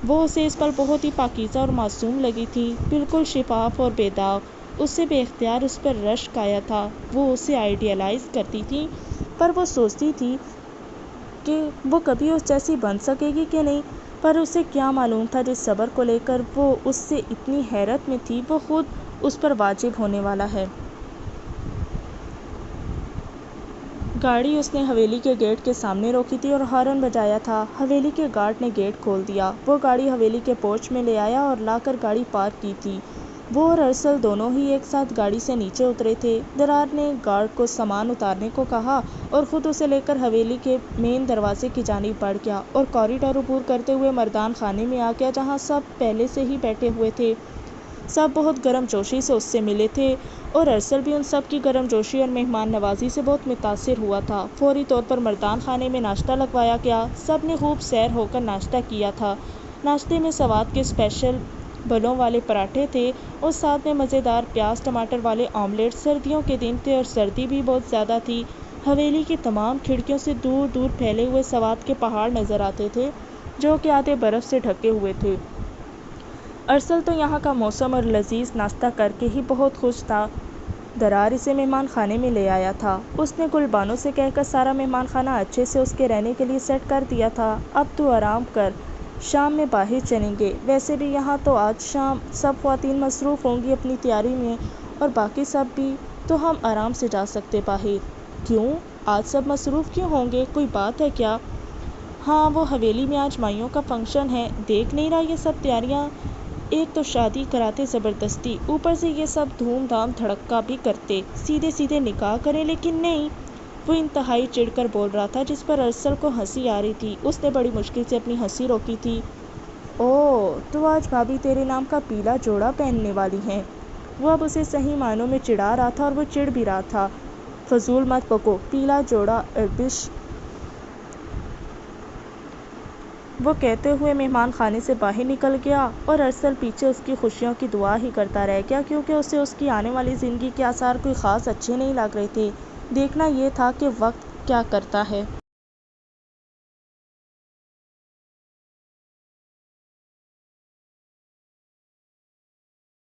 وہ اسے اس پل بہت ہی پاکیزہ اور معصوم لگی تھی، بالکل شفاف اور بے داغ۔ اس سے بے اختیار اس پر رشک آیا تھا۔ وہ اسے آئیڈیلائز کرتی تھی، پر وہ سوچتی تھی کہ وہ کبھی اس جیسی بن سکے گی کہ نہیں، پر اسے کیا معلوم تھا جس صبر کو لے کر وہ اس سے اتنی حیرت میں تھی وہ خود اس پر واجب ہونے والا ہے۔ گاڑی اس نے حویلی کے گیٹ کے سامنے روکی تھی اور ہارن بجایا تھا۔ حویلی کے گارڈ نے گیٹ کھول دیا۔ وہ گاڑی حویلی کے پورچ میں لے آیا اور لا کر گاڑی پارک کی تھی۔ وہ اور ارسل دونوں ہی ایک ساتھ گاڑی سے نیچے اترے تھے۔ درار نے گارڈ کو سامان اتارنے کو کہا اور خود اسے لے کر حویلی کے مین دروازے کی جانب بڑھ گیا اور کوریڈور عبور کرتے ہوئے مردان خانے میں آ گیا جہاں سب پہلے سے ہی بیٹھے ہوئے تھے۔ سب بہت گرم جوشی سے اس سے ملے تھے اور ارسل بھی ان سب کی گرم جوشی اور مہمان نوازی سے بہت متاثر ہوا تھا۔ فوری طور پر مردان خانے میں ناشتہ لگوایا گیا۔ سب نے خوب سیر ہو کر ناشتہ کیا تھا۔ ناشتے میں سوات کے اسپیشل بلوں والے پراٹھے تھے اور ساتھ میں مزیدار پیاز ٹماٹر والے آملیٹ۔ سردیوں کے دن تھے اور سردی بھی بہت زیادہ تھی۔ حویلی کی تمام کھڑکیوں سے دور دور پھیلے ہوئے سوات کے پہاڑ نظر آتے تھے جو کہ آدھے برف سے ڈھکے ہوئے تھے۔ ارسل تو یہاں کا موسم اور لذیذ ناشتہ کر کے ہی بہت خوش تھا۔ درار اسے مہمان خانے میں لے آیا تھا۔ اس نے گلبانو سے کہہ کر سارا مہمان خانہ اچھے سے اس کے رہنے کے لیے سیٹ کر دیا تھا۔ اب تو آرام کر، شام میں باہر چلیں گے۔ ویسے بھی یہاں تو آج شام سب خواتین مصروف ہوں گی اپنی تیاری میں، اور باقی سب بھی، تو ہم آرام سے جا سکتے باہر۔ کیوں؟ آج سب مصروف کیوں ہوں گے؟ کوئی بات ہے کیا؟ ہاں، وہ حویلی میں آج مائیوں کا فنکشن ہے، دیکھ نہیں رہا یہ سب تیاریاں؟ ایک تو شادی کراتے زبردستی، اوپر سے یہ سب دھوم دھام دھڑکا بھی کرتے، سیدھے سیدھے نکاح کریں، لیکن نہیں۔ وہ انتہائی چڑھ کر بول رہا تھا، جس پر ارسل کو ہنسی آ رہی تھی۔ اس نے بڑی مشکل سے اپنی ہنسی روکی تھی۔ اوہ، تو آج بھابھی تیرے نام کا پیلا جوڑا پہننے والی ہیں۔ وہ اب اسے صحیح معنوں میں چڑھا رہا تھا، اور وہ چڑھ بھی رہا تھا۔ فضول مت بکو، پیلا جوڑا اربش۔ وہ کہتے ہوئے مہمان خانے سے باہر نکل گیا، اور ارسل پیچھے اس کی خوشیوں کی دعا ہی کرتا رہ گیا، کیونکہ اسے اس کی آنے والی زندگی کے آثار کوئی خاص اچھے نہیں لگ رہے تھے۔ دیکھنا یہ تھا کہ وقت کیا کرتا ہے۔